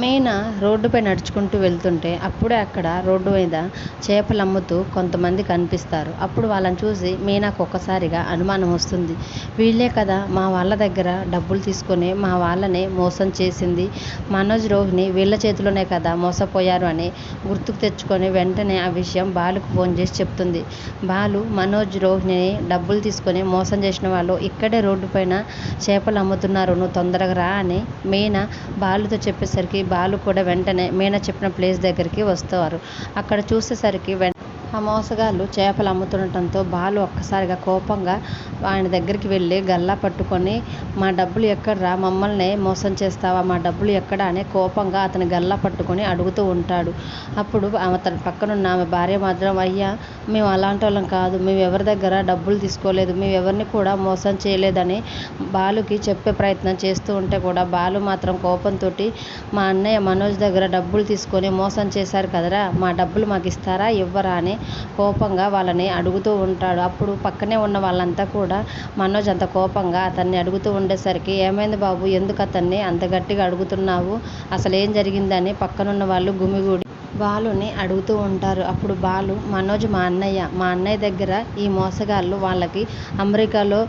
మీనా రోడ్డుపై నడుచుకుంటూ వెళ్తుంటే అప్పుడే అక్కడ రోడ్డు మీద చేపలు అమ్ముతూ కొంతమంది కనిపిస్తారు. అప్పుడు వాళ్ళని చూసి మీనాకు ఒక్కసారిగా అనుమానం వస్తుంది. వీళ్ళే కదా మా వాళ్ళ దగ్గర డబ్బులు తీసుకొని మా వాళ్ళని మోసం చేసింది. మనోజ్, రోహిణి వీళ్ళ చేతిలోనే కదా మోసపోయారు అని గుర్తుకు తెచ్చుకొని వెంటనే ఆ విషయం బాలుకు ఫోన్ చేసి చెప్తుంది. బాలు మనోజ్, రోహిణిని డబ్బులు తీసుకొని మోసం చేసిన వాళ్ళు ఇక్కడే రోడ్డు పైన చేపలు అమ్ముతున్నారు, నువ్వు తొందరగా రా అని మీనా బాలుతో చెప్పేసరికి బాలు కూడా వెంటనే మీనా చెప్పిన ప్లేస్ దగ్గరికి వస్తారు. అక్కడ చూసేసరికి ఆ మోసగాళ్ళు చేపలు అమ్ముతుండటంతో బాలు ఒక్కసారిగా కోపంగా ఆయన దగ్గరికి వెళ్ళి గల్లా పట్టుకొని, మా డబ్బులు ఎక్కడ్రా, మమ్మల్ని మోసం చేస్తావా, మా డబ్బులు ఎక్కడ అని కోపంగా అతని గల్లా పట్టుకొని అడుగుతూ ఉంటాడు. అప్పుడు అతని పక్కనున్న ఆమె భార్య మాత్రం, అయ్యా మేము అలాంటి వాళ్ళం కాదు, మేము ఎవరి దగ్గర డబ్బులు తీసుకోలేదు, మేము ఎవరిని కూడా మోసం చేయలేదని బాలుకి చెప్పే ప్రయత్నం చేస్తూ ఉంటే కూడా బాలు మాత్రం కోపంతో, మా అన్నయ్య మనోజ్ దగ్గర డబ్బులు తీసుకొని మోసం చేశారు కదరా, మా డబ్బులు మాకు ఇస్తారా ఇవ్వరా అని కోపంగా వాళ్ళని అడుగుతూ ఉంటాడు. అప్పుడు పక్కనే ఉన్న వాళ్ళంతా కూడా మనోజ్ అంత కోపంగా అతన్ని అడుగుతూ ఉండేసరికి, ఏమైంది బాబు, ఎందుకు అతన్ని అంత గట్టిగా అడుగుతున్నావు, అసలు ఏం జరిగిందని పక్కనున్న వాళ్ళు గుమిగూడి బాలుని అడుగుతూ ఉంటారు. అప్పుడు బాలు, మనోజ్ మా అన్నయ్య దగ్గర ఈ మోసగాళ్ళు వాళ్ళకి అమెరికాలో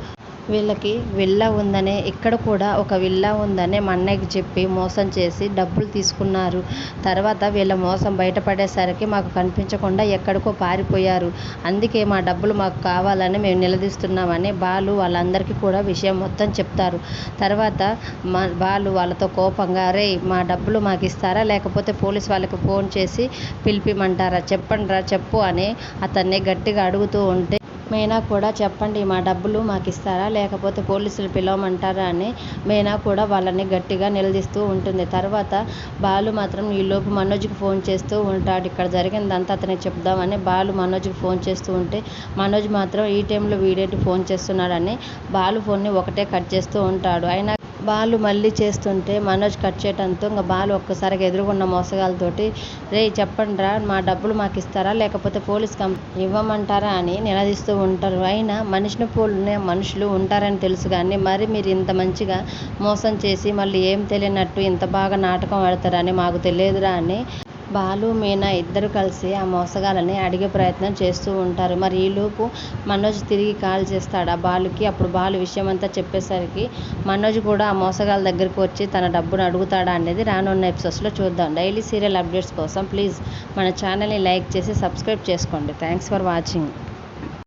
వీళ్ళకి విల్లా ఉందనే, ఇక్కడ కూడా ఒక విల్లా ఉందనే మా అన్నయ్యకి చెప్పి మోసం చేసి డబ్బులు తీసుకున్నారు. తర్వాత వీళ్ళ మోసం బయటపడేసరికి మాకు కనిపించకుండా ఎక్కడికో పారిపోయారు. అందుకే మా డబ్బులు మాకు కావాలని మేము నిలదీస్తున్నామని బాలు వాళ్ళందరికీ కూడా విషయం మొత్తం చెప్తారు. తర్వాత బాలు వాళ్ళతో కోపంగా, అరే మా డబ్బులు మాకు ఇస్తారా లేకపోతే పోలీస్ వాళ్ళకి ఫోన్ చేసి పిలిపిమంటారా, చెప్పండిరా చెప్పు అని అతన్ని గట్టిగా అడుగుతూ ఉంటే, మీనా కూడా చెప్పండి, మా డబ్బులు మాకు ఇస్తారా లేకపోతే పోలీసులు పిలవమంటారా అని మీనా కూడా వాళ్ళని గట్టిగా నిలదీస్తూ ఉంటుంది. తర్వాత బాలు మాత్రం ఈలోపు మనోజ్కి ఫోన్ చేస్తూ ఉంటాడు. ఇక్కడ జరిగిందంతా అతనికి చెప్దామని బాలు మనోజ్కి ఫోన్ చేస్తూ ఉంటే, మనోజ్ మాత్రం ఈ టైంలో వీడేంటి ఫోన్ చేస్తున్నాడని బాలు ఫోన్ని ఒకటే కట్ చేస్తూ ఉంటాడు. అయినా బాలు మళ్ళీ చేస్తుంటే మనోజ్ కట్ చేయడంతో ఇంకా బాలు ఒక్కసారిగా ఎదురుగున్న మోసగాళ్ళతోటి, రేయ్ చెప్పండిరా, మా డబ్బులు మాకు ఇస్తారా లేకపోతే పోలీస్ ఇవ్వమంటారా అని నిలదీస్తూ ఉంటారు. అయినా మనిషిని పోలిన మనుషులు ఉంటారని తెలుసు కానీ మరి మీరు ఇంత మంచిగా మోసం చేసి మళ్ళీ ఏం తెలియనట్టు ఇంత బాగా నాటకం ఆడతారని మాకు తెలియదురా అని బాలు, మీనా ఇద్దరు కలిసి ఆ మోసగాళ్ళని అడిగే ప్రయత్నం చేస్తూ ఉంటారు. మరి ఈలోపు మనోజ్ తిరిగి కాల్ చేస్తాడు ఆ బాలుకి. అప్పుడు బాలు విషయం అంతా చెప్పేసరికి మనోజ్ కూడా ఆ మోసగాళ్ళ దగ్గరికి వచ్చి తన డబ్బును అడుగుతాడా అనేది రానున్న ఎపిసోడ్స్లో చూద్దాం. డైలీ సీరియల్ అప్డేట్స్ కోసం ప్లీజ్ మన ఛానల్ని లైక్ చేసి సబ్స్క్రైబ్ చేసుకోండి. Thanks for watching.